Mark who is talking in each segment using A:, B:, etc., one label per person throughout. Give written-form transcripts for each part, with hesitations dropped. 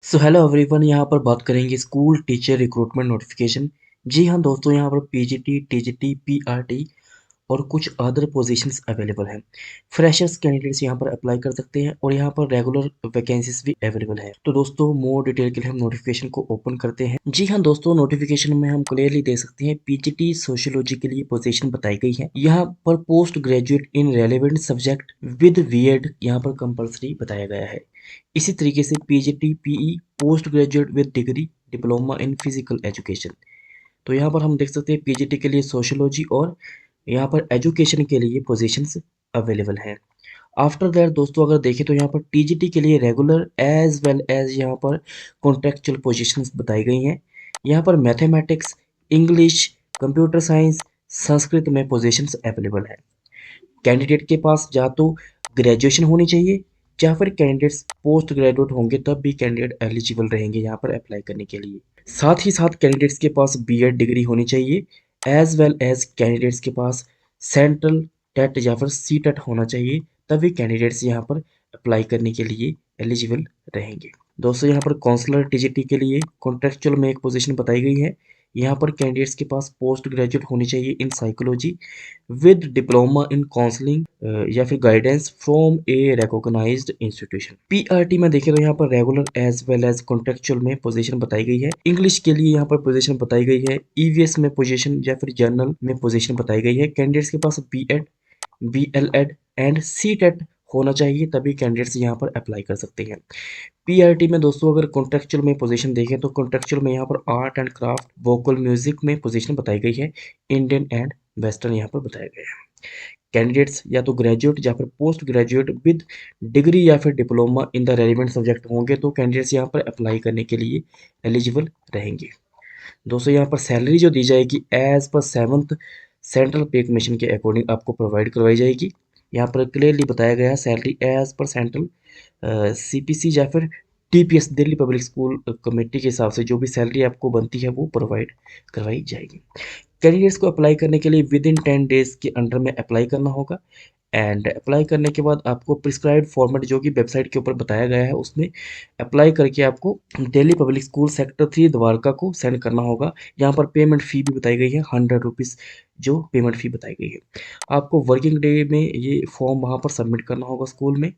A: So hello everyone, यहाँ पर बात करेंगे स्कूल टीचर रिक्रूटमेंट नोटिफिकेशन। जी हाँ दोस्तों, यहाँ पर पीजीटी, टीजीटी, पीआरटी और कुछ अदर पोजीशंस अवेलेबल हैं। फ्रेशर्स कैंडिडेट्स यहाँ पर अप्लाई कर सकते हैं और यहाँ पर रेगुलर वैकेंसीज भी अवेलेबल है। तो दोस्तों मोर डिटेल के लिए हम नोटिफिकेशन को ओपन करते हैं। जी हाँ दोस्तों, नोटिफिकेशन में हम क्लियरली देख सकते हैं पीजीटी सोशियोलॉजी के लिए पोजीशन बताई गई है। यहाँ पर post graduate in relevant subject with BEd यहाँ पर कंपलसरी बताया गया है। इसी तरीके से PGT PE post graduate with degree diploma in physical education. तो यहाँ पर हम देख सकते हैं पीजीटी के लिए सोशियोलॉजी और यहाँ पर एजुकेशन के लिए पोजीशंस अवेलेबल हैं। आफ्टर दैट दोस्तों अगर देखें तो यहाँ पर टीजीटी के लिए रेगुलर एज वेल एज यहाँ पर कॉन्ट्रेक्चुअल पोजीशंस बताई गई हैं। यहाँ पर mathematics, English, computer science, Sanskrit में पोजीशंस अवेलेबल हैं। कैंडिडेट के पास या तो ग्रेजुएशन होनी चाहिए या फिर कैंडिडेट्स पोस्ट ग्रेजुएट होंगे तब भी कैंडिडेट एलिजिबल रहेंगे यहाँ पर अप्लाई करने के लिए। साथ ही साथ कैंडिडेट्स के पास बीएड डिग्री होनी चाहिए एज वेल एज कैंडिडेट्स के पास सेंट्रल टेट या फिर सी टेट होना चाहिए, तभी कैंडिडेट्स यहाँ पर अप्लाई करने के लिए एलिजिबल रहेंगे। दोस्तों यहाँ पर काउंसलर टीजीटी के लिए कॉन्ट्रेक्चुअल में एक पोजीशन बताई गई है। यहाँ पर कैंडिडेट्स के पास पोस्ट ग्रेजुएट होनी चाहिए in psychology with diploma in counselling या फिर guidance from a recognised institution. PRT में देखें तो यहाँ पर regular as well as contractual में पोजीशन बताई गई है। इंग्लिश के लिए यहाँ पर पोजीशन बताई गई है। ईवीएस में पोजीशन या फिर जर्नल में पोजीशन बताई गई है। कैंडिडेट्स के पास बीएड, बीएलएड एंड सीटेट होना चाहिए, तभी कैंडिडेट्स यहाँ पर अप्लाई कर सकते हैं। पीआरटी में दोस्तों अगर कॉन्ट्रेक्चुअल में पोजीशन देखें तो कॉन्ट्रेक्चुअल में यहाँ पर art and craft, vocal music में पोजीशन बताई गई है। इंडियन एंड वेस्टर्न यहाँ पर बताया गया है। कैंडिडेट्स या तो ग्रेजुएट या फिर पोस्ट ग्रेजुएट विद डिग्री या फिर diploma in the relevant subject होंगे तो कैंडिडेट्स यहाँ पर अप्लाई करने के लिए एलिजिबल रहेंगे। दोस्तों यहाँ पर सैलरी जो दी जाएगी एज पर 7th सेंट्रल पे कमीशन के अकॉर्डिंग आपको प्रोवाइड करवाई जाएगी। यहाँ पर क्लियरली बताया गया है salary as per central CPC या फिर TPS Delhi public school committee के हिसाब से जो भी सैलरी आपको बनती है वो प्रोवाइड करवाई जाएगी। कैंडिडेट्स को अप्लाई करने के लिए विद इन 10 डेज के अंडर में अप्लाई करना होगा एंड अप्लाई करने के बाद आपको प्रिस्क्राइब्ड फॉर्मेट जो कि वेबसाइट के ऊपर बताया गया है उसमें अप्लाई करके आपको Delhi public school sector 3 Dwarka को सेंड करना होगा। यहाँ पर पेमेंट फ़ी भी बताई गई है 100 रुपीज़ जो पेमेंट फ़ी बताई गई है। आपको वर्किंग डे में ये फॉर्म वहाँ पर सबमिट करना होगा स्कूल में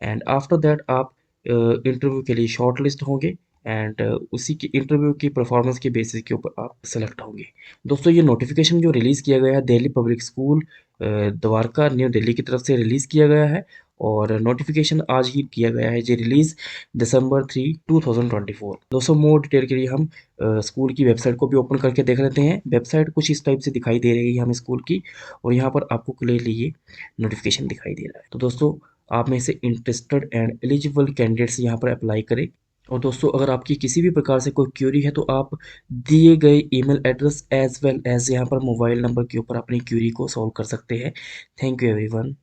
A: एंड आफ्टर दैट आप इंटरव्यू के लिए शॉर्ट लिस्ट होंगे एंड उसी की इंटरव्यू की परफॉर्मेंस के बेसिस के ऊपर आप सेलेक्ट होंगे। दोस्तों ये नोटिफिकेशन जो रिलीज़ किया गया है Delhi public school Dwarka new Delhi की तरफ से रिलीज़ किया गया है और नोटिफिकेशन आज ही किया गया है जी रिलीज़ December 3, 2024। दोस्तों मोर डिटेल के लिए हम स्कूल की वेबसाइट को भी ओपन करके देख लेते हैं। वेबसाइट कुछ इस टाइप से दिखाई दे रही है हमें स्कूल की और यहाँ पर आपको क्लियरली ये नोटिफिकेशन दिखाई दे रहा है। तो दोस्तों आप में से इंटरेस्टेड एंड एलिजिबल कैंडिडेट्स यहाँ पर अप्लाई करें। और दोस्तों अगर आपकी किसी भी प्रकार से कोई क्यूरी है तो आप दिए गए email address as well as यहाँ पर मोबाइल नंबर के ऊपर अपनी क्यूरी को सॉल्व कर सकते हैं। Thank you everyone.